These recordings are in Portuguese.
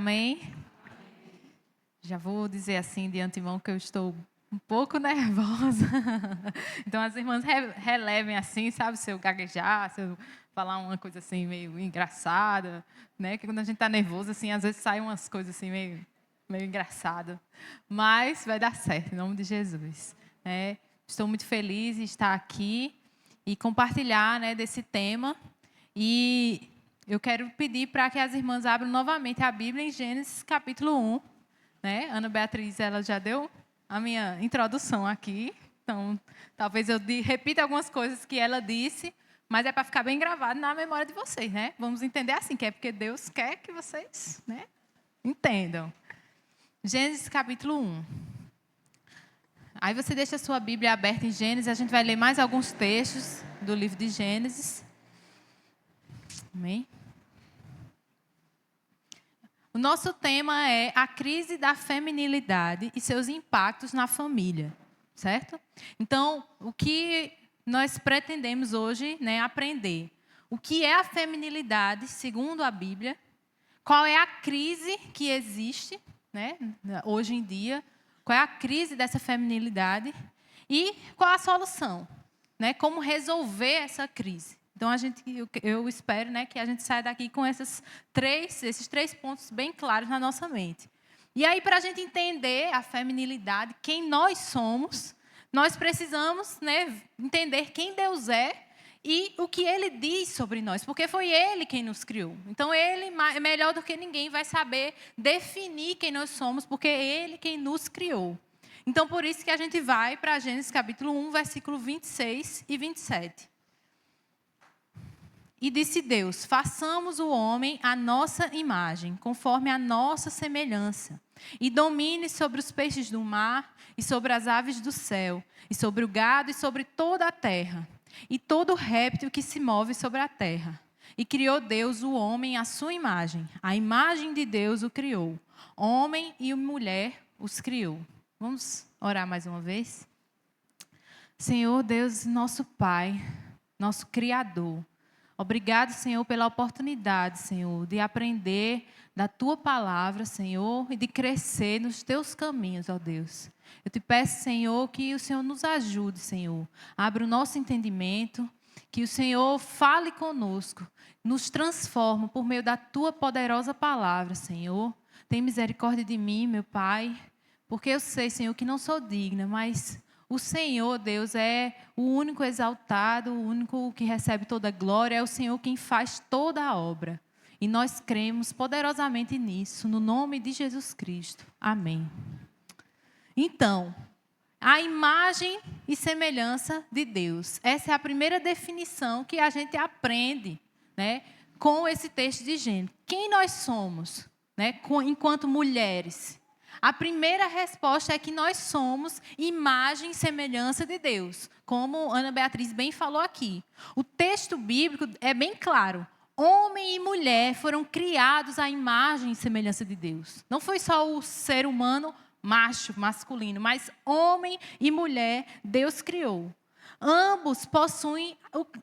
amém? Já vou dizer assim de antemão que eu estou um pouco nervosa. Então, as irmãs relevem assim, sabe? Se eu gaguejar, se eu falar uma coisa assim meio engraçada, né? Que quando a gente está nervoso, assim, às vezes saem umas coisas assim meio engraçadas. Mas vai dar certo, em nome de Jesus. Né? Estou muito feliz de estar aqui e compartilhar, né, desse tema. E eu quero pedir para que as irmãs abram novamente a Bíblia em Gênesis capítulo 1. Né? Ana Beatriz, ela já deu a minha introdução aqui. Então, talvez eu repita algumas coisas que ela disse, mas é para ficar bem gravado na memória de vocês, né? Vamos entender assim, que é porque Deus quer que vocês, né, entendam. Gênesis capítulo 1. Aí você deixa a sua Bíblia aberta em Gênesis, a gente vai ler mais alguns textos do livro de Gênesis. Amém? O nosso tema é a crise da feminilidade e seus impactos na família, certo? Então, o que nós pretendemos hoje, né, aprender? O que é a feminilidade, segundo a Bíblia? Qual é a crise que existe, né, hoje em dia? Qual é a crise dessa feminilidade? E qual a solução? Né? Como resolver essa crise? Então, eu espero, né, que a gente saia daqui com esses três pontos bem claros na nossa mente. E aí, para a gente entender a feminilidade, quem nós somos, nós precisamos, né, entender quem Deus é e o que Ele diz sobre nós, porque foi Ele quem nos criou. Então, Ele, melhor do que ninguém, vai saber definir quem nós somos, porque é Ele quem nos criou. Então, por isso que a gente vai para Gênesis capítulo 1, versículo 26 e 27. E disse Deus: façamos o homem à nossa imagem, conforme a nossa semelhança, e domine sobre os peixes do mar, e sobre as aves do céu, e sobre o gado, e sobre toda a terra, e todo réptil que se move sobre a terra. E criou Deus o homem à sua imagem, a imagem de Deus o criou, homem e mulher os criou. Vamos orar mais uma vez? Senhor Deus, nosso Pai, nosso Criador, obrigado, Senhor, pela oportunidade, Senhor, de aprender da Tua palavra, Senhor, e de crescer nos Teus caminhos, ó Deus. Eu te peço, Senhor, que o Senhor nos ajude, Senhor. Abra o nosso entendimento, que o Senhor fale conosco, nos transforme por meio da Tua poderosa palavra, Senhor. Tem misericórdia de mim, meu Pai, porque eu sei, Senhor, que não sou digna, mas o Senhor, Deus, é o único exaltado, o único que recebe toda a glória, é o Senhor quem faz toda a obra. E nós cremos poderosamente nisso, no nome de Jesus Cristo. Amém. Então, a imagem e semelhança de Deus. Essa é a primeira definição que a gente aprende, né, com esse texto de Gênesis. Quem nós somos, né, enquanto mulheres? A primeira resposta é que nós somos imagem e semelhança de Deus, como Ana Beatriz bem falou aqui. O texto bíblico é bem claro. Homem e mulher foram criados à imagem e semelhança de Deus. Não foi só o ser humano macho, masculino, mas homem e mulher Deus criou. Ambos possuem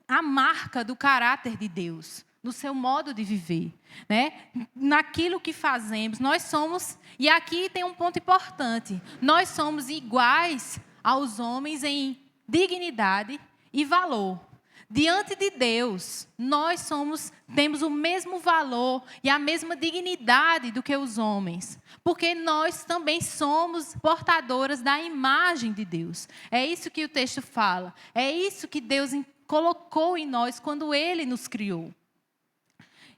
a marca do caráter de Deus, no seu modo de viver, né? Naquilo que fazemos, nós somos, e aqui tem um ponto importante, nós somos iguais aos homens em dignidade e valor. Diante de Deus, nós temos o mesmo valor e a mesma dignidade do que os homens, porque nós também somos portadoras da imagem de Deus. É isso que o texto fala, é isso que Deus colocou em nós quando Ele nos criou.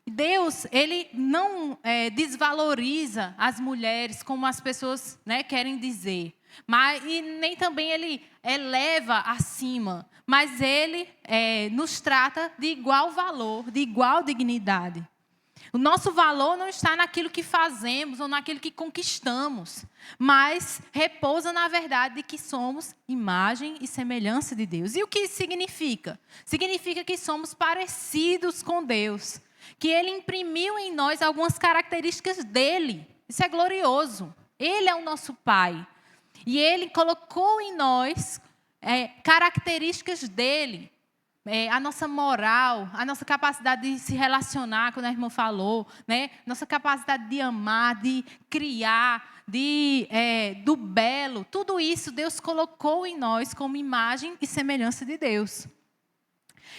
Deus, Ele não desvaloriza as mulheres como as pessoas, né, querem dizer. E nem também Ele eleva acima. Mas Ele nos trata de igual valor, de igual dignidade. O nosso valor não está naquilo que fazemos ou naquilo que conquistamos. Mas repousa na verdade de que somos imagem e semelhança de Deus. E o que isso significa? Significa que somos parecidos com Deus. Que Ele imprimiu em nós algumas características dEle. Isso é glorioso. Ele é o nosso Pai. E Ele colocou em nós características dEle. a nossa moral, a nossa capacidade de se relacionar, como a irmã falou, né? Nossa capacidade de amar, de criar, do belo, tudo isso Deus colocou em nós como imagem e semelhança de Deus.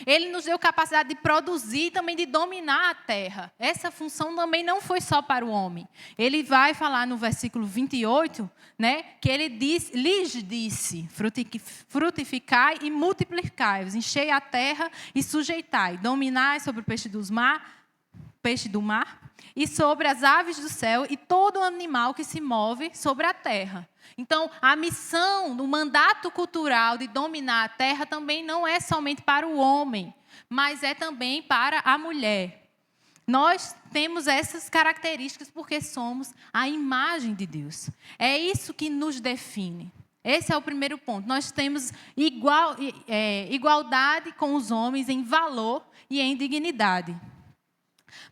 Ele nos deu capacidade de produzir e também de dominar a terra. Essa função também não foi só para o homem. Ele vai falar no versículo 28, né, que ele lhes disse, frutificai e multiplicai-vos, enchei a terra e sujeitai, dominai sobre o peixe do mar, e sobre as aves do céu e todo animal que se move sobre a terra. Então, a missão, o mandato cultural de dominar a terra também não é somente para o homem, mas é também para a mulher. Nós temos essas características porque somos a imagem de Deus. É isso que nos define. Esse é o primeiro ponto. Nós temos igualdade com os homens em valor e em dignidade.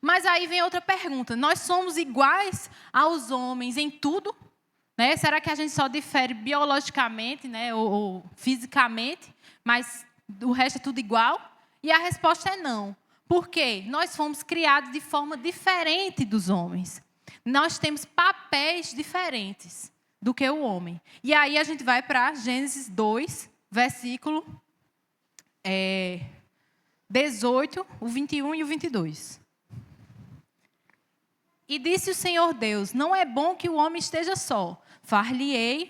Mas aí vem outra pergunta. Nós somos iguais aos homens em tudo? Né? Será que a gente só difere biologicamente, né? ou fisicamente, mas o resto é tudo igual? E a resposta é não. Por quê? Nós fomos criados de forma diferente dos homens. Nós temos papéis diferentes do que o homem. E aí a gente vai para Gênesis 2, versículo 18, o 21 e o 22. E disse o Senhor Deus, não é bom que o homem esteja só. Far-lhe-ei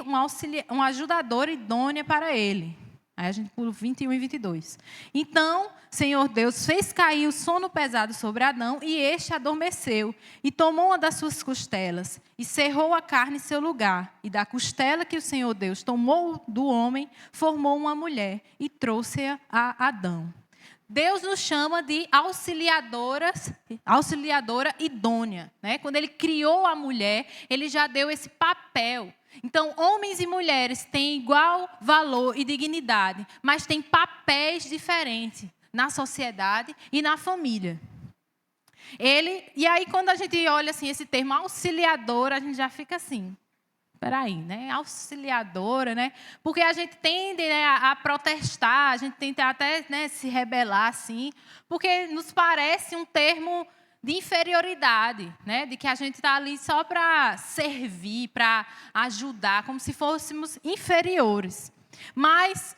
uma ajudadora idônea para ele. Aí a gente pula 21 e 22. Então, Senhor Deus fez cair o sono pesado sobre Adão, e este adormeceu, e tomou uma das suas costelas, e cerrou a carne em seu lugar. E da costela que o Senhor Deus tomou do homem, formou uma mulher, e trouxe-a a Adão. Deus nos chama de auxiliadora idônea. Né? Quando Ele criou a mulher, Ele já deu esse papel. Então, homens e mulheres têm igual valor e dignidade, mas têm papéis diferentes na sociedade e na família. E aí, quando a gente olha assim, esse termo auxiliadora, a gente já fica assim... Peraí, né? Auxiliadora, né? Porque a gente tende, né, a protestar, a gente tenta até, né, se rebelar, assim, porque nos parece um termo de inferioridade, né? De que a gente está ali só para servir, para ajudar, como se fôssemos inferiores. Mas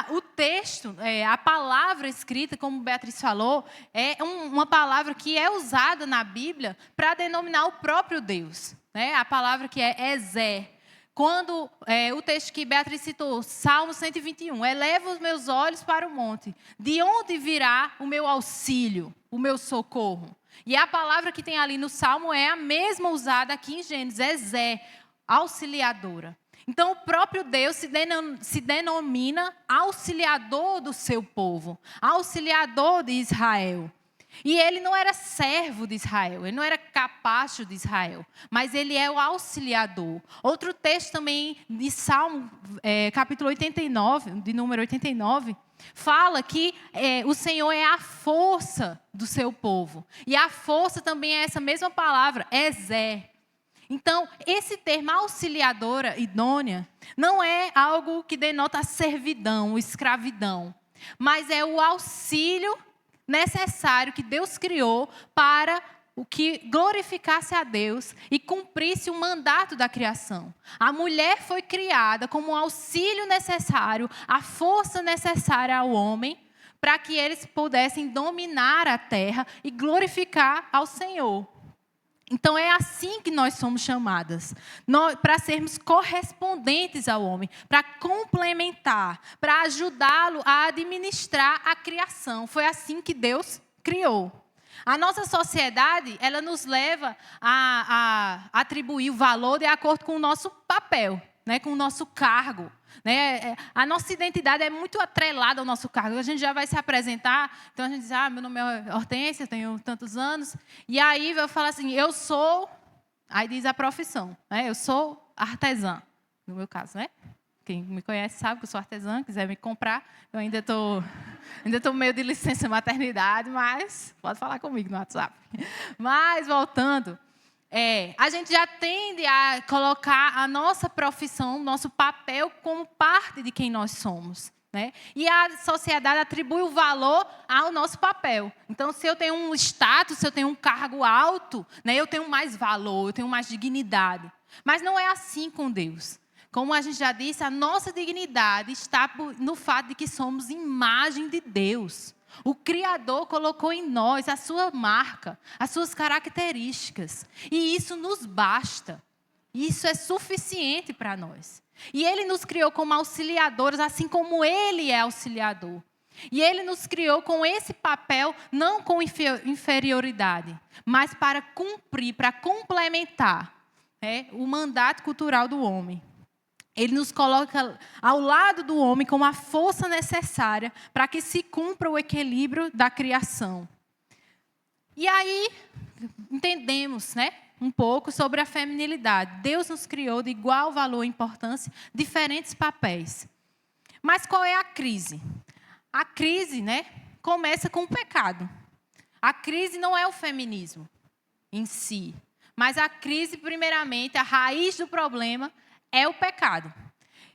o texto, a palavra escrita, como Beatriz falou, é uma palavra que é usada na Bíblia para denominar o próprio Deus. Né? A palavra que é Ezé. Quando o texto que Beatriz citou, Salmo 121, eleva os meus olhos para o monte. De onde virá o meu auxílio, o meu socorro? E a palavra que tem ali no Salmo é a mesma usada aqui em Gênesis, Ezé, auxiliadora. Então, o próprio Deus se denomina auxiliador do seu povo, auxiliador de Israel. E ele não era servo de Israel, ele não era capacho de Israel, mas ele é o auxiliador. Outro texto também de Salmo, capítulo 89, de número 89, fala que o Senhor é a força do seu povo. E a força também é essa mesma palavra, Ezé. Então, esse termo auxiliadora idônea não é algo que denota a servidão, escravidão, mas é o auxílio necessário que Deus criou para o que glorificasse a Deus e cumprisse o mandato da criação. A mulher foi criada como um auxílio necessário, a força necessária ao homem, para que eles pudessem dominar a terra e glorificar ao Senhor. Então, é assim que nós somos chamadas, para sermos correspondentes ao homem, para complementar, para ajudá-lo a administrar a criação. Foi assim que Deus criou. A nossa sociedade, ela nos leva a atribuir o valor de acordo com o nosso papel, né, com o nosso cargo. Né? A nossa identidade é muito atrelada ao nosso cargo. A gente já vai se apresentar, então a gente diz, meu nome é Hortência, tenho tantos anos. E aí eu falo assim, eu sou, aí diz a profissão, né? Eu sou artesã, no meu caso, né? Quem me conhece sabe que eu sou artesã, quiser me comprar, eu ainda estou meio de licença maternidade, mas pode falar comigo no WhatsApp. Mas, voltando... a gente já tende a colocar a nossa profissão, nosso papel como parte de quem nós somos. né? E a sociedade atribui o valor ao nosso papel. Então, se eu tenho um status, se eu tenho um cargo alto, né, eu tenho mais valor, eu tenho mais dignidade. Mas não é assim com Deus. Como a gente já disse, a nossa dignidade está no fato de que somos imagem de Deus. O Criador colocou em nós a sua marca, as suas características. E isso nos basta. Isso é suficiente para nós. E Ele nos criou como auxiliadores, assim como Ele é auxiliador. E Ele nos criou com esse papel, não com inferioridade, mas para cumprir, para complementar, o mandato cultural do homem. Ele nos coloca ao lado do homem como a força necessária para que se cumpra o equilíbrio da criação. E aí, entendemos, um pouco sobre a feminilidade. Deus nos criou de igual valor e importância, diferentes papéis. Mas qual é a crise? A crise, começa com o pecado. A crise não é o feminismo em si, mas a crise, primeiramente, a raiz do problema é o pecado.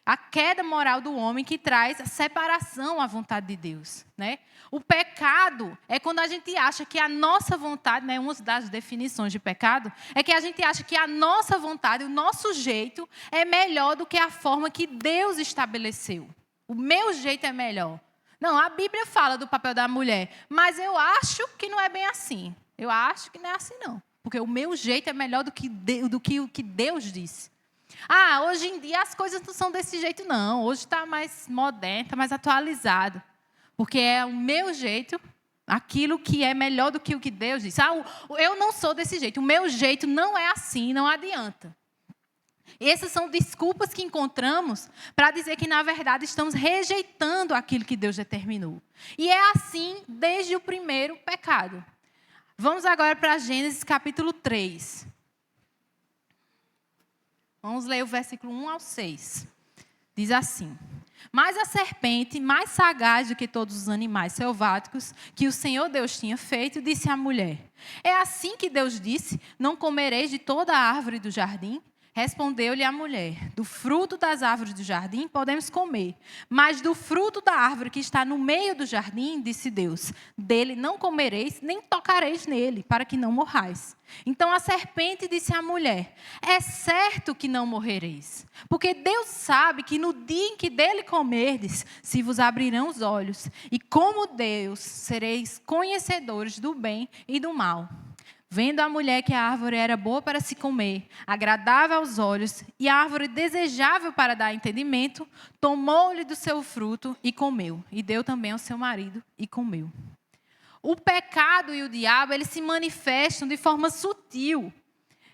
A queda moral do homem que traz a separação à vontade de Deus, O pecado é quando a gente acha que a nossa vontade, uma das definições de pecado, é que a gente acha que a nossa vontade, o nosso jeito, é melhor do que a forma que Deus estabeleceu. O meu jeito é melhor. Não, a Bíblia fala do papel da mulher, mas eu acho que não é bem assim. Eu acho que não é assim, não. Porque o meu jeito é melhor do que o que Deus disse. Hoje em dia as coisas não são desse jeito, não. Hoje está mais moderno, está mais atualizado. Porque é o meu jeito, aquilo que é melhor do que o que Deus disse. Eu não sou desse jeito, o meu jeito não é assim, não adianta. Essas são desculpas que encontramos para dizer que, na verdade, estamos rejeitando aquilo que Deus determinou. E é assim desde o primeiro pecado. Vamos agora para Gênesis capítulo 3. Vamos ler o versículo 1 ao 6. Diz assim: Mas a serpente, mais sagaz do que todos os animais selváticos que o Senhor Deus tinha feito, disse à mulher: É assim que Deus disse, não comereis de toda a árvore do jardim? Respondeu-lhe a mulher: Do fruto das árvores do jardim podemos comer, mas do fruto da árvore que está no meio do jardim, disse Deus, dele não comereis, nem tocareis nele, para que não morrais. Então a serpente disse à mulher: É certo que não morrereis, porque Deus sabe que no dia em que dele comerdes, se vos abrirão os olhos, e como Deus sereis conhecedores do bem e do mal. Vendo a mulher que a árvore era boa para se comer, agradável aos olhos, e a árvore desejável para dar entendimento, tomou-lhe do seu fruto e comeu, e deu também ao seu marido e comeu. O pecado e o diabo, eles se manifestam de forma sutil.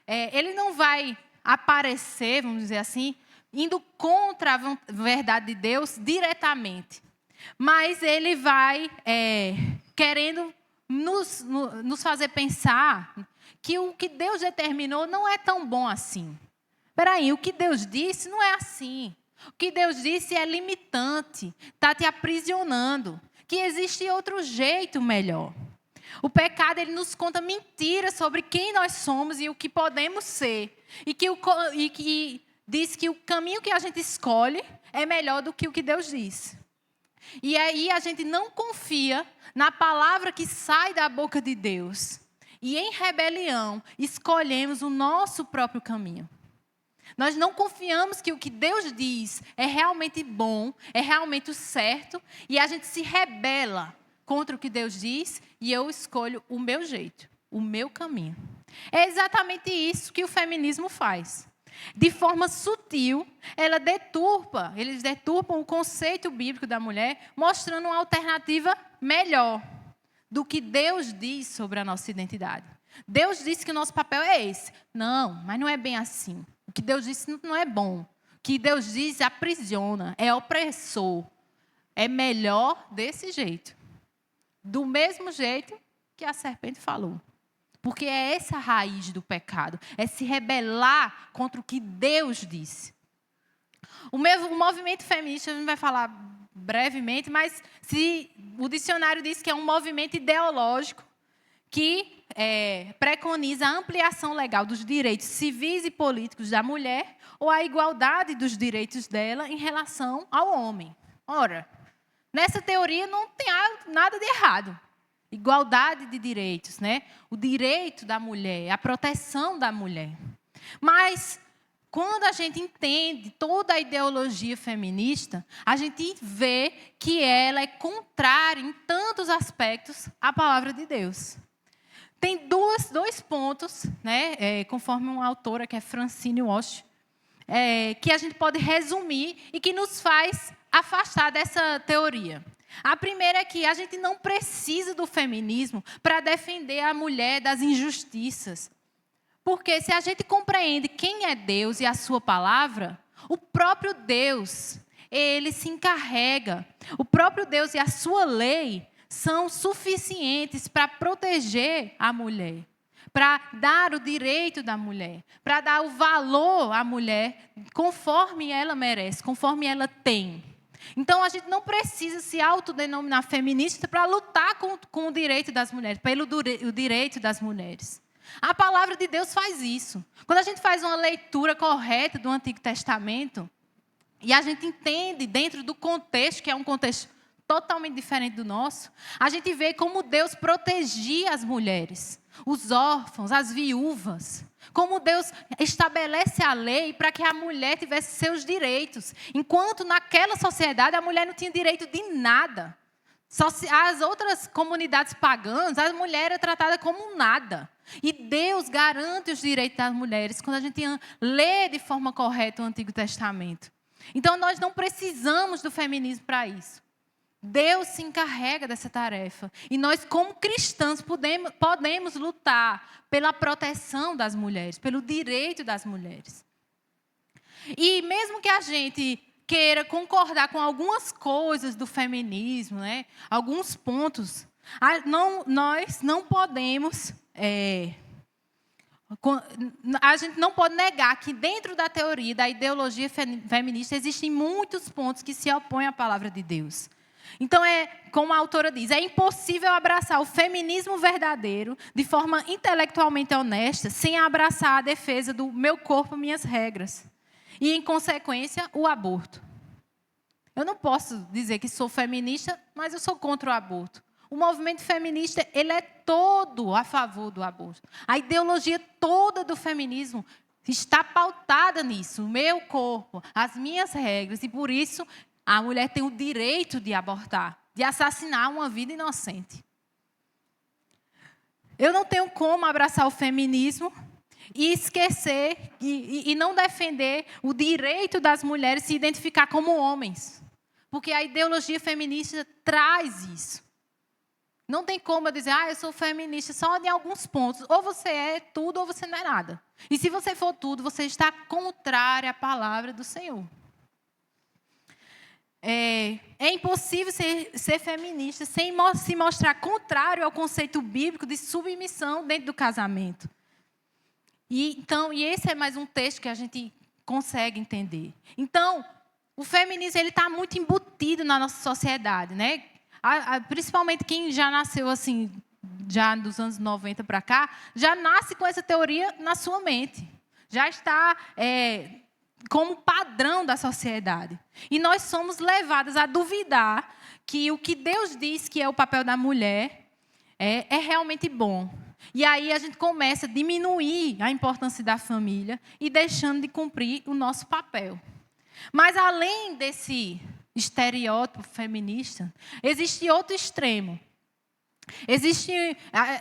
Ele não vai aparecer, vamos dizer assim, indo contra a verdade de Deus diretamente. Mas ele vai querendo nos fazer pensar que o que Deus determinou não é tão bom assim. Espera aí, o que Deus disse não é assim. O que Deus disse é limitante, está te aprisionando, que existe outro jeito melhor. O pecado, ele nos conta mentiras sobre quem nós somos e o que podemos ser. E que diz que o caminho que a gente escolhe é melhor do que o que Deus diz. E aí a gente não confia na palavra que sai da boca de Deus. E em rebelião, escolhemos o nosso próprio caminho. Nós não confiamos que o que Deus diz é realmente bom, é realmente o certo, e a gente se rebela contra o que Deus diz, e eu escolho o meu jeito, o meu caminho. É exatamente isso que o feminismo faz. De forma sutil, eles deturpam o conceito bíblico da mulher, mostrando uma alternativa melhor do que Deus diz sobre a nossa identidade. Deus disse que o nosso papel é esse. Não, mas não é bem assim. O que Deus disse não é bom. O que Deus diz aprisiona, é opressor. É melhor desse jeito. Do mesmo jeito que a serpente falou. Porque é essa a raiz do pecado. É se rebelar contra o que Deus disse. O movimento feminista, a gente vai falar brevemente, mas o dicionário diz que é um movimento ideológico que preconiza a ampliação legal dos direitos civis e políticos da mulher ou a igualdade dos direitos dela em relação ao homem. Ora, Nessa teoria não tem nada de errado. Igualdade de direitos, né? O direito da mulher, a proteção da mulher. Mas, quando a gente entende toda a ideologia feminista, a gente vê que ela é contrária em tantos aspectos à palavra de Deus. Tem dois pontos, né? Conforme uma autora que é Francine Walsh, que a gente pode resumir e que nos faz afastar dessa teoria. A primeira é que a gente não precisa do feminismo para defender a mulher das injustiças. Porque se a gente compreende quem é Deus e a sua palavra, o próprio Deus, ele se encarrega. O próprio Deus e a sua lei são suficientes para proteger a mulher, para dar o direito da mulher, para dar o valor à mulher conforme ela merece, conforme ela tem. Então, a gente não precisa se autodenominar feminista para lutar com o direito das mulheres, pelo o direito das mulheres. A palavra de Deus faz isso. Quando a gente faz uma leitura correta do Antigo Testamento, e a gente entende dentro do contexto, que é um contexto totalmente diferente do nosso, a gente vê como Deus protegia as mulheres, os órfãos, as viúvas. Como Deus estabelece a lei para que a mulher tivesse seus direitos. Enquanto naquela sociedade a mulher não tinha direito de nada. Só se as outras comunidades pagãs, a mulher era tratada como nada. E Deus garante os direitos das mulheres quando a gente lê de forma correta o Antigo Testamento. Então nós não precisamos do feminismo para isso. Deus se encarrega dessa tarefa. E nós, como cristãos, podemos lutar pela proteção das mulheres, pelo direito das mulheres. E mesmo que a gente queira concordar com algumas coisas do feminismo, né, alguns pontos, nós não podemos... a gente não pode negar que dentro da teoria, da ideologia feminista, existem muitos pontos que se opõem à palavra de Deus. Então, como a autora diz, é impossível abraçar o feminismo verdadeiro de forma intelectualmente honesta, sem abraçar a defesa do meu corpo, minhas regras. E, em consequência, o aborto. Eu não posso dizer que sou feminista, mas eu sou contra o aborto. O movimento feminista, ele é todo a favor do aborto. A ideologia toda do feminismo está pautada nisso. O meu corpo, as minhas regras. E, por isso, a mulher tem o direito de abortar, de assassinar uma vida inocente. Eu não tenho como abraçar o feminismo e esquecer e não defender o direito das mulheres se identificar como homens. Porque a ideologia feminista traz isso. Não tem como eu dizer, eu sou feminista só em alguns pontos. Ou você é tudo ou você não é nada. E se você for tudo, você está contrário à palavra do Senhor. É impossível ser feminista sem se mostrar contrário ao conceito bíblico de submissão dentro do casamento. E esse é mais um texto que a gente consegue entender. Então, o feminismo está muito embutido na nossa sociedade, né? Principalmente quem já nasceu assim, já dos anos 90 para cá, já nasce com essa teoria na sua mente. Já está como padrão da sociedade. E nós somos levadas a duvidar que o que Deus diz que é o papel da mulher é realmente bom. E aí a gente começa a diminuir a importância da família e deixando de cumprir o nosso papel. Mas além desse estereótipo feminista, existe outro extremo.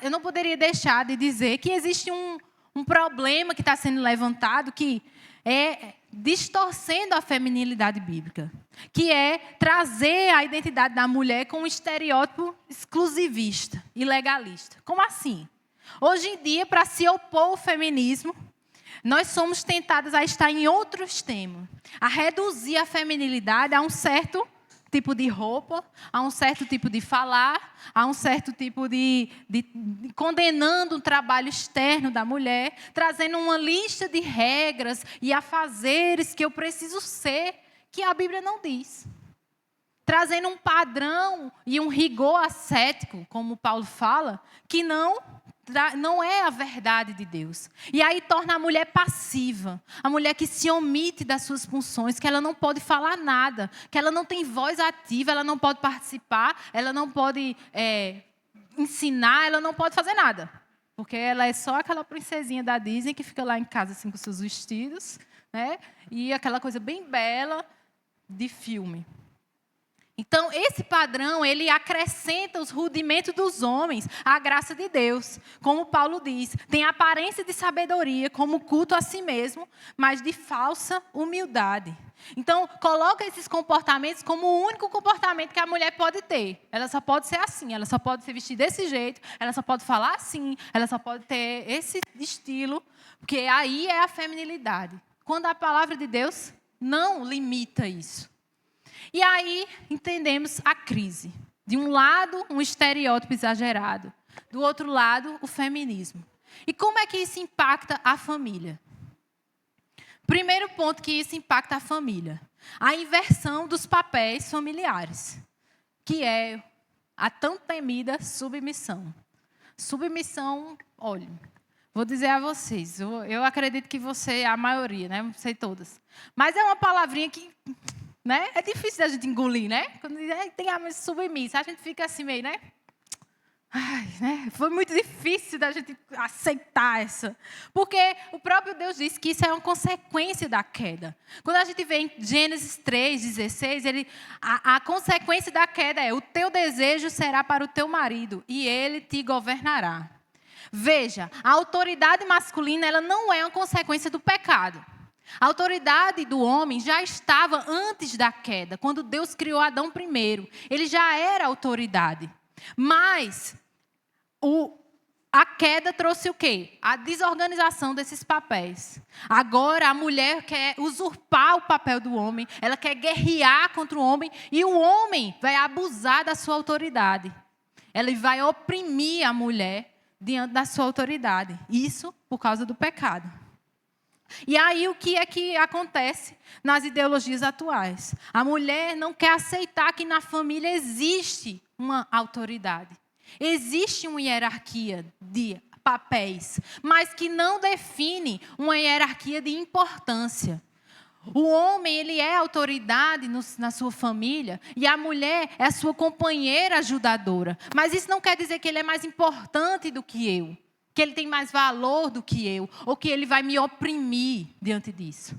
Eu não poderia deixar de dizer que existe um problema que está sendo levantado que é distorcendo a feminilidade bíblica, que é trazer a identidade da mulher com um estereótipo exclusivista e legalista. Como assim? Hoje em dia, para se opor ao feminismo, nós somos tentadas a estar em outro extremo, a reduzir a feminilidade a um certo tipo de roupa, a um certo tipo de falar, a um certo tipo de condenando o trabalho externo da mulher, trazendo uma lista de regras e afazeres que eu preciso ser, que a Bíblia não diz. Trazendo um padrão e um rigor ascético, como Paulo fala, que não não é a verdade de Deus. E aí torna a mulher passiva, a mulher que se omite das suas funções, que ela não pode falar nada, que ela não tem voz ativa, ela não pode participar, ela não pode ensinar, ela não pode fazer nada. Porque ela é só aquela princesinha da Disney que fica lá em casa assim, com seus vestidos, né? E aquela coisa bem bela de filme. Então, esse padrão, ele acrescenta os rudimentos dos homens à graça de Deus. Como Paulo diz, tem aparência de sabedoria, como culto a si mesmo, mas de falsa humildade. Então, coloca esses comportamentos como o único comportamento que a mulher pode ter. Ela só pode ser assim, ela só pode se vestir desse jeito, ela só pode falar assim, ela só pode ter esse estilo, porque aí é a feminilidade. Quando a palavra de Deus não limita isso. E aí entendemos a crise. De um lado, um estereótipo exagerado. Do outro lado, o feminismo. E como é que isso impacta a família? Primeiro ponto que isso impacta a família. A inversão dos papéis familiares. Que é a tão temida submissão. Submissão, olha, vou dizer a vocês. Eu acredito que você, a maioria, né? Não sei todas. Mas é uma palavrinha que... né? É difícil da gente engolir, né? Quando tem a submissa, a gente fica assim meio, né? Ai, né? Foi muito difícil da gente aceitar essa. Porque o próprio Deus disse que isso é uma consequência da queda. Quando a gente vê em Gênesis 3:16, a consequência da queda é: o teu desejo será para o teu marido e ele te governará. Veja, a autoridade masculina ela não é uma consequência do pecado. A autoridade do homem já estava antes da queda, quando Deus criou Adão primeiro. Ele já era autoridade. Mas a queda trouxe o quê? A desorganização desses papéis. Agora a mulher quer usurpar o papel do homem, ela quer guerrear contra o homem e o homem vai abusar da sua autoridade. Ele vai oprimir a mulher diante da sua autoridade. Isso por causa do pecado. E aí o que é que acontece nas ideologias atuais? A mulher não quer aceitar que na família existe uma autoridade. Existe uma hierarquia de papéis, mas que não define uma hierarquia de importância. O homem ele é autoridade na sua família e a mulher é a sua companheira ajudadora. Mas isso não quer dizer que ele é mais importante do que eu. Que ele tem mais valor do que eu, ou que ele vai me oprimir diante disso.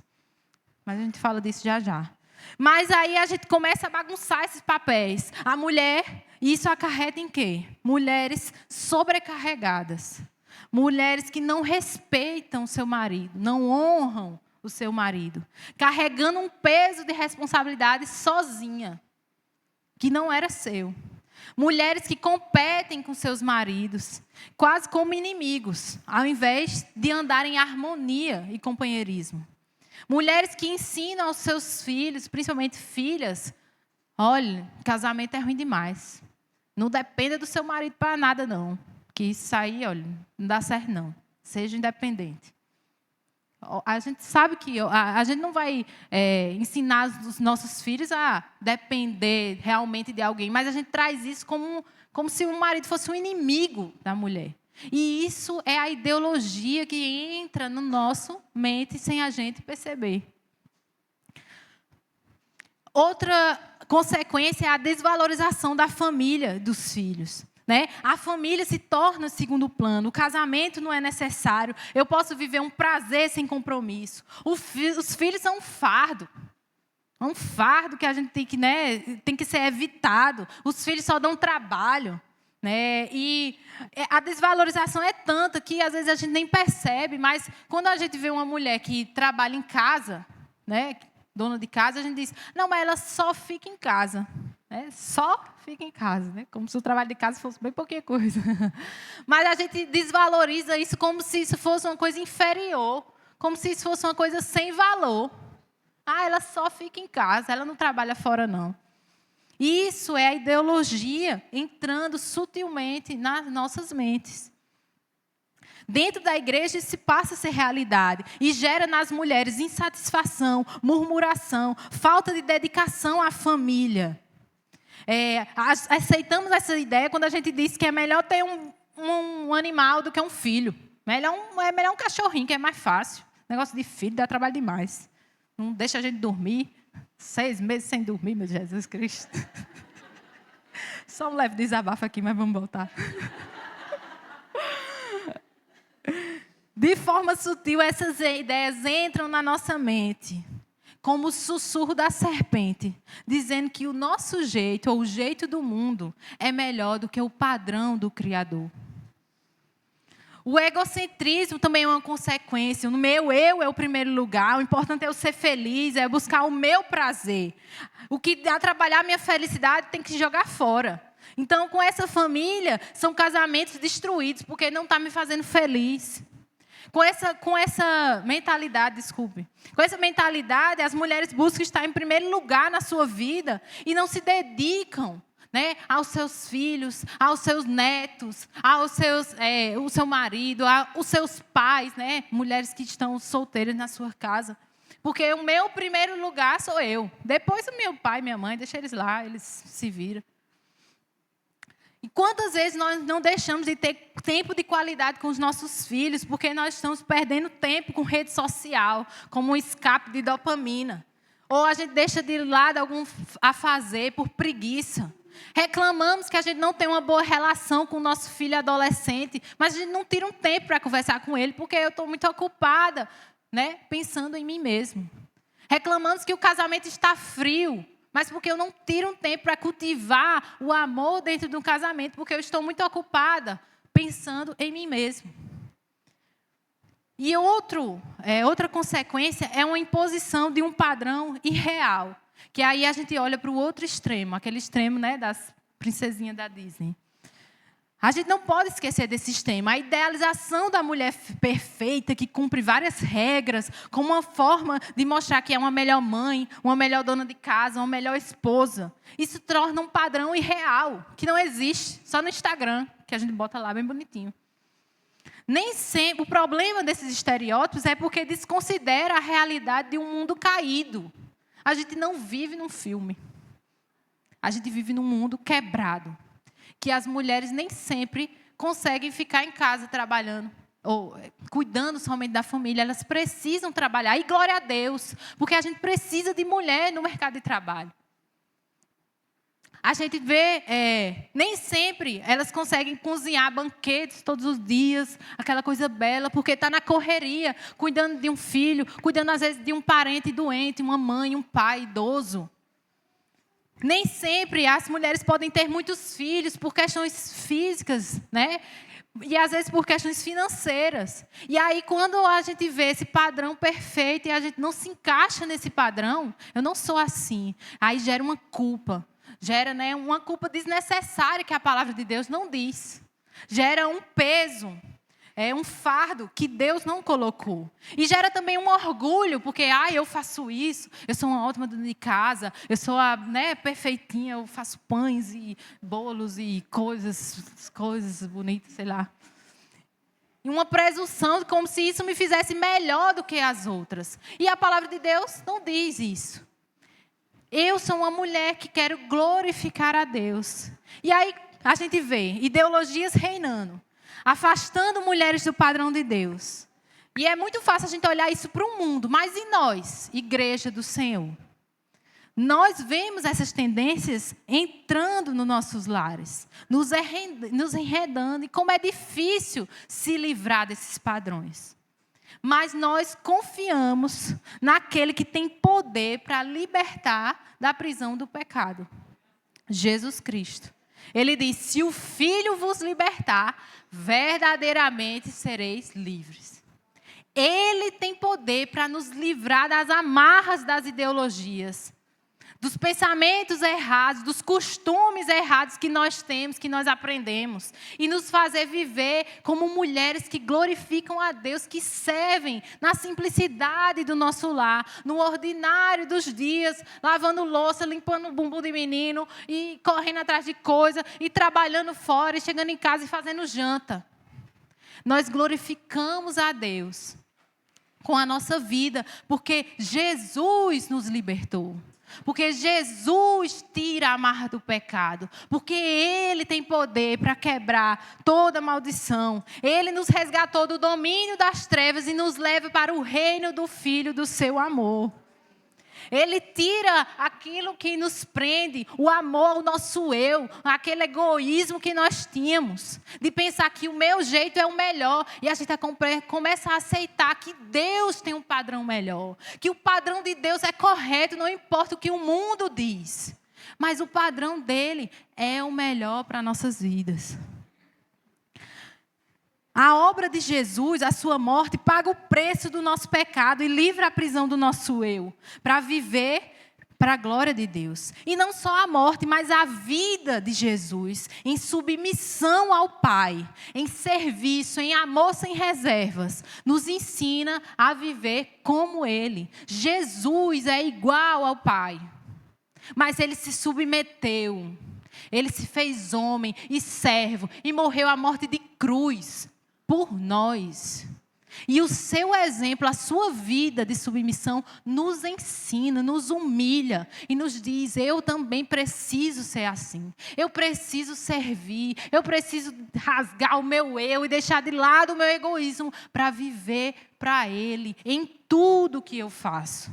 Mas a gente fala disso já já. Mas aí a gente começa a bagunçar esses papéis. A mulher, isso acarreta em quê? Mulheres sobrecarregadas. Mulheres que não respeitam o seu marido, não honram o seu marido. Carregando um peso de responsabilidade sozinha, que não era seu. Mulheres que competem com seus maridos, quase como inimigos, ao invés de andar em harmonia e companheirismo. Mulheres que ensinam aos seus filhos, principalmente filhas, olha, casamento é ruim demais. Não dependa do seu marido para nada, não. Que isso aí, olha, não dá certo, não. Seja independente. A gente sabe que a gente não vai ensinar os nossos filhos a depender realmente de alguém, mas a gente traz isso como se o marido fosse um inimigo da mulher. E isso é a ideologia que entra no nosso mente sem a gente perceber. Outra consequência é a desvalorização da família dos filhos. Né? A família se torna segundo plano, o casamento não é necessário, eu posso viver um prazer sem compromisso. Os filhos são um fardo. É um fardo que a gente tem que, né, tem que ser evitado. Os filhos só dão trabalho. Né? E a desvalorização é tanta que às vezes a gente nem percebe, mas quando a gente vê uma mulher que trabalha em casa, né, dona de casa, a gente diz, não, mas ela só fica em casa. Só fica em casa, né? Como se o trabalho de casa fosse bem pouquinha coisa. Mas a gente desvaloriza isso como se isso fosse uma coisa inferior, como se isso fosse uma coisa sem valor. Ela só fica em casa, ela não trabalha fora, não. Isso é a ideologia entrando sutilmente nas nossas mentes. Dentro da igreja isso se passa a ser realidade e gera nas mulheres insatisfação, murmuração, falta de dedicação à família. Aceitamos essa ideia quando a gente diz que é melhor ter um animal do que um filho. É melhor um cachorrinho, que é mais fácil. Negócio de filho dá trabalho demais. Não deixa a gente dormir. 6 meses sem dormir, meu Jesus Cristo. Só um leve desabafo aqui, mas vamos voltar. De forma sutil, essas ideias entram na nossa mente, como o sussurro da serpente, dizendo que o nosso jeito, ou o jeito do mundo, é melhor do que o padrão do Criador. O egocentrismo também é uma consequência. O meu eu é o primeiro lugar. O importante é eu ser feliz, é buscar o meu prazer. O que dá trabalhar a minha felicidade tem que se jogar fora. Então, com essa família, são casamentos destruídos, porque não está me fazendo feliz. Com essa mentalidade, com essa mentalidade, as mulheres buscam estar em primeiro lugar na sua vida e não se dedicam, né, aos seus filhos, aos seus netos, o seu marido, aos seus pais, né, mulheres que estão solteiras na sua casa. Porque o meu primeiro lugar sou eu. Depois o meu pai e minha mãe, deixa eles lá, eles se viram. E quantas vezes nós não deixamos de ter tempo de qualidade com os nossos filhos, porque nós estamos perdendo tempo com rede social, como um escape de dopamina. Ou a gente deixa de lado algum a fazer por preguiça. Reclamamos que a gente não tem uma boa relação com o nosso filho adolescente, mas a gente não tira um tempo para conversar com ele, porque eu estou muito ocupada, né, pensando em mim mesmo. Reclamamos que o casamento está frio, mas porque eu não tiro um tempo para cultivar o amor dentro de um casamento, porque eu estou muito ocupada pensando em mim mesmo. E outra consequência é uma imposição de um padrão irreal, que aí a gente olha para o outro extremo, aquele extremo, né, das princesinhas da Disney. A gente não pode esquecer desse extremo. A idealização da mulher perfeita, que cumpre várias regras, como uma forma de mostrar que é uma melhor mãe, uma melhor dona de casa, uma melhor esposa. Isso torna um padrão irreal, que não existe, só no Instagram, que a gente bota lá bem bonitinho. Nem sempre, o problema desses estereótipos é porque desconsidera a realidade de um mundo caído. A gente não vive num filme. A gente vive num mundo quebrado. Que as mulheres nem sempre conseguem ficar em casa trabalhando, ou cuidando somente da família. Elas precisam trabalhar. E glória a Deus, porque a gente precisa de mulher no mercado de trabalho. A gente vê, nem sempre elas conseguem cozinhar banquetes todos os dias, aquela coisa bela, porque está na correria, cuidando de um filho, cuidando às vezes de um parente doente, uma mãe, um pai idoso. Nem sempre as mulheres podem ter muitos filhos por questões físicas, né? E às vezes por questões financeiras. E aí, quando a gente vê esse padrão perfeito e a gente não se encaixa nesse padrão, eu não sou assim. Aí gera uma culpa. Gera, né, uma culpa desnecessária que a palavra de Deus não diz. Gera um peso. É um fardo que Deus não colocou. E gera também um orgulho, porque eu faço isso, eu sou uma ótima dona de casa, eu sou a, né, perfeitinha, eu faço pães e bolos e coisas bonitas, sei lá. E uma presunção como se isso me fizesse melhor do que as outras. E a palavra de Deus não diz isso. Eu sou uma mulher que quero glorificar a Deus. E aí a gente vê ideologias reinando, afastando mulheres do padrão de Deus. E é muito fácil a gente olhar isso para o mundo, mas e nós, igreja do Senhor? Nós vemos essas tendências entrando nos nossos lares, nos enredando, e como é difícil se livrar desses padrões. Mas nós confiamos naquele que tem poder para libertar da prisão do pecado, Jesus Cristo. Ele diz: se o Filho vos libertar, verdadeiramente sereis livres. Ele tem poder para nos livrar das amarras das ideologias, dos pensamentos errados, dos costumes errados que nós temos, que nós aprendemos, e nos fazer viver como mulheres que glorificam a Deus, que servem na simplicidade do nosso lar, no ordinário dos dias, lavando louça, limpando o bumbum de menino, e correndo atrás de coisa, e trabalhando fora, e chegando em casa e fazendo janta. Nós glorificamos a Deus com a nossa vida, porque Jesus nos libertou. Porque Jesus tira a amarra do pecado. Porque Ele tem poder para quebrar toda maldição. Ele nos resgatou do domínio das trevas e nos leva para o reino do Filho do seu amor. Ele tira aquilo que nos prende, o amor ao nosso eu, aquele egoísmo que nós tínhamos, de pensar que o meu jeito é o melhor, e a gente começa a aceitar que Deus tem um padrão melhor, que o padrão de Deus é correto, não importa o que o mundo diz, mas o padrão dele é o melhor para nossas vidas. A obra de Jesus, a sua morte, paga o preço do nosso pecado e livra a prisão do nosso eu, para viver para a glória de Deus. E não só a morte, mas a vida de Jesus, em submissão ao Pai, em serviço, em amor sem reservas, nos ensina a viver como Ele. Jesus é igual ao Pai, mas Ele se submeteu, Ele se fez homem e servo, e morreu a morte de cruz por nós. E o seu exemplo, a sua vida de submissão nos ensina, nos humilha e nos diz: eu também preciso ser assim. Eu preciso servir, eu preciso rasgar o meu eu e deixar de lado o meu egoísmo para viver para Ele em tudo que eu faço.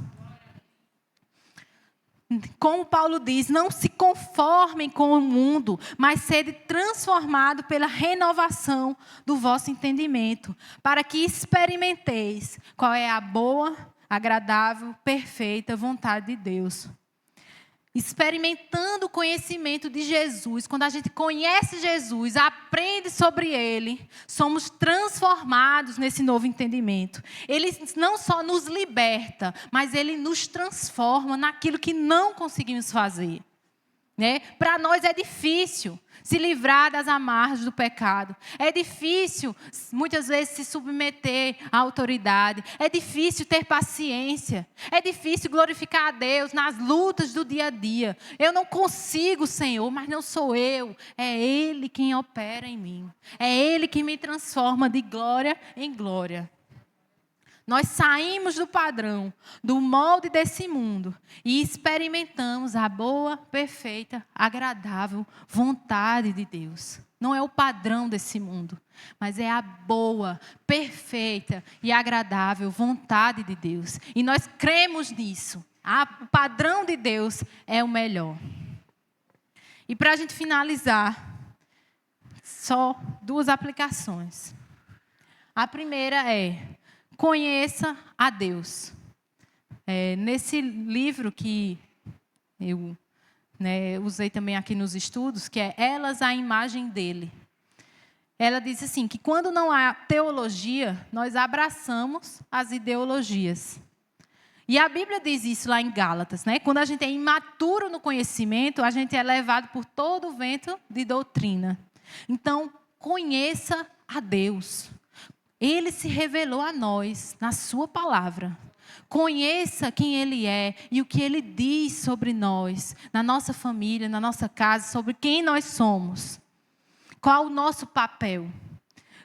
Como Paulo diz, não se conformem com o mundo, mas sede transformado pela renovação do vosso entendimento, para que experimenteis qual é a boa, agradável, perfeita vontade de Deus. Experimentando o conhecimento de Jesus, quando a gente conhece Jesus, aprende sobre Ele, somos transformados nesse novo entendimento. Ele não só nos liberta, mas Ele nos transforma naquilo que não conseguimos fazer. Para nós é difícil se livrar das amarras do pecado. É difícil, muitas vezes, se submeter à autoridade. É difícil ter paciência. É difícil glorificar a Deus nas lutas do dia a dia. Eu não consigo, Senhor, mas não sou eu. É Ele quem opera em mim. É Ele que me transforma de glória em glória. Nós saímos do padrão, do molde desse mundo e experimentamos a boa, perfeita, agradável vontade de Deus. Não é o padrão desse mundo, mas é a boa, perfeita e agradável vontade de Deus. E nós cremos nisso. O padrão de Deus é o melhor. E para a gente finalizar, só 2 aplicações. A primeira é: conheça a Deus. Nesse livro que eu usei também aqui nos estudos, que é Elas, a Imagem dEle. Ela diz assim, que quando não há teologia, nós abraçamos as ideologias. E a Bíblia diz isso lá em Gálatas, Quando a gente é imaturo no conhecimento, a gente é levado por todo o vento de doutrina. Então, conheça a Deus. Ele se revelou a nós na sua palavra. Conheça quem Ele é e o que Ele diz sobre nós, na nossa família, na nossa casa, sobre quem nós somos. Qual o nosso papel?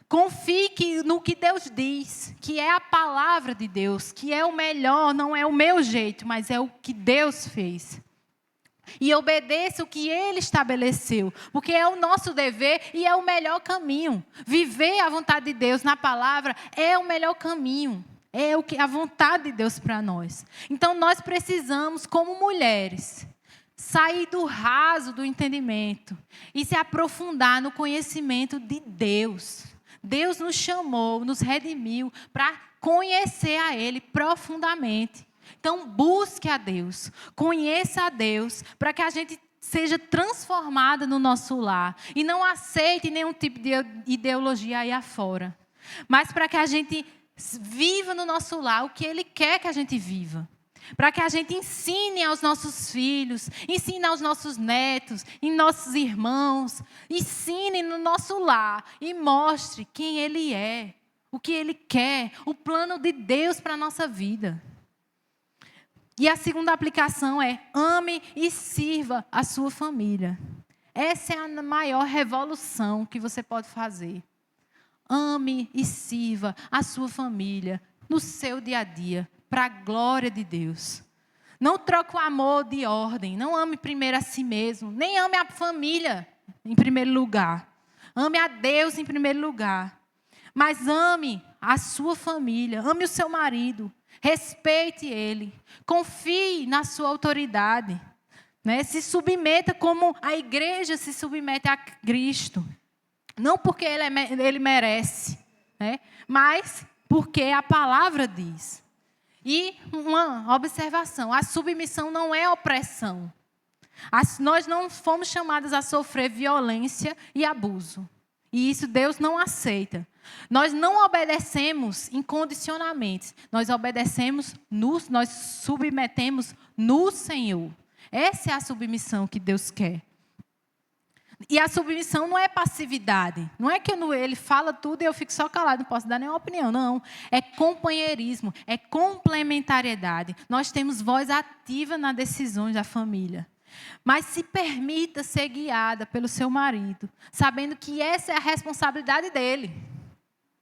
Confie no que Deus diz, que é a palavra de Deus, que é o melhor, não é o meu jeito, mas é o que Deus fez. E obedeça o que Ele estabeleceu, porque é o nosso dever e é o melhor caminho. Viver a vontade de Deus na palavra é o melhor caminho, é a vontade de Deus para nós. Então nós precisamos, como mulheres, sair do raso do entendimento e se aprofundar no conhecimento de Deus. Deus nos chamou, nos redimiu para conhecer a Ele profundamente. Então, busque a Deus, conheça a Deus, para que a gente seja transformada no nosso lar. E não aceite nenhum tipo de ideologia aí afora. Mas para que a gente viva no nosso lar o que Ele quer que a gente viva. Para que a gente ensine aos nossos filhos, ensine aos nossos netos, em nossos irmãos. Ensine no nosso lar e mostre quem Ele é, o que Ele quer, o plano de Deus para a nossa vida. E a segunda aplicação é: ame e sirva a sua família. Essa é a maior revolução que você pode fazer. Ame e sirva a sua família no seu dia a dia, para a glória de Deus. Não troque o amor de ordem. Não ame primeiro a si mesmo. Nem ame a família em primeiro lugar. Ame a Deus em primeiro lugar. Mas ame a sua família. Ame o seu marido. Respeite ele. Confie na sua autoridade. Né? Se submeta como a igreja se submete a Cristo. Não porque ele merece, né? Mas porque a palavra diz. E uma observação, a submissão não é opressão. Nós não fomos chamados a sofrer violência e abuso. E isso Deus não aceita. Nós não obedecemos incondicionalmente. Nós obedecemos, nós submetemos no Senhor. Essa é a submissão que Deus quer. E a submissão não é passividade. Não é que ele fala tudo e eu fico só calado, não posso dar nenhuma opinião. Não. É companheirismo, é complementariedade. Nós temos voz ativa nas decisões da família. Mas se permita ser guiada pelo seu marido, sabendo que essa é a responsabilidade dele.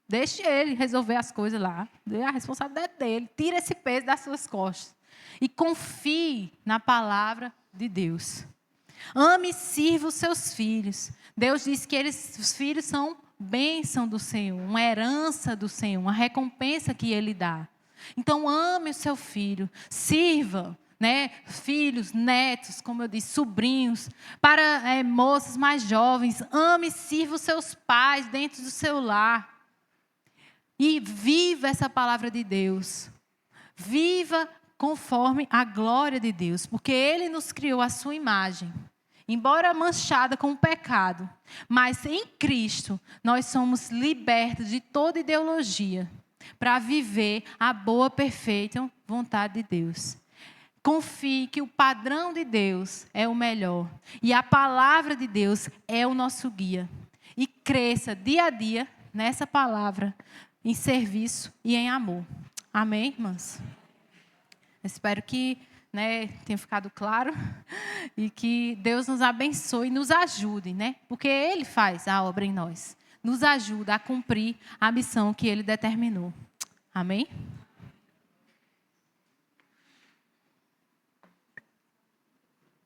Deixe ele resolver as coisas lá. A responsabilidade dele. Tira esse peso das suas costas. E confie na palavra de Deus. Ame e sirva os seus filhos. Deus diz que os filhos são bênção do Senhor, uma herança do Senhor, uma recompensa que Ele dá. Então ame o seu filho, sirva, né, filhos, netos, como eu disse, sobrinhos, para moças mais jovens. Ame e sirva os seus pais dentro do seu lar. E viva essa palavra de Deus. Viva conforme a glória de Deus, porque Ele nos criou à sua imagem. Embora manchada com o pecado, mas em Cristo nós somos libertos de toda ideologia para viver a boa, perfeita vontade de Deus. Confie que o padrão de Deus é o melhor e a palavra de Deus é o nosso guia. E cresça dia a dia nessa palavra, em serviço e em amor. Amém, irmãs? Espero que tenha ficado claro e que Deus nos abençoe e nos ajude, né? Porque Ele faz a obra em nós. Nos ajuda a cumprir a missão que Ele determinou. Amém?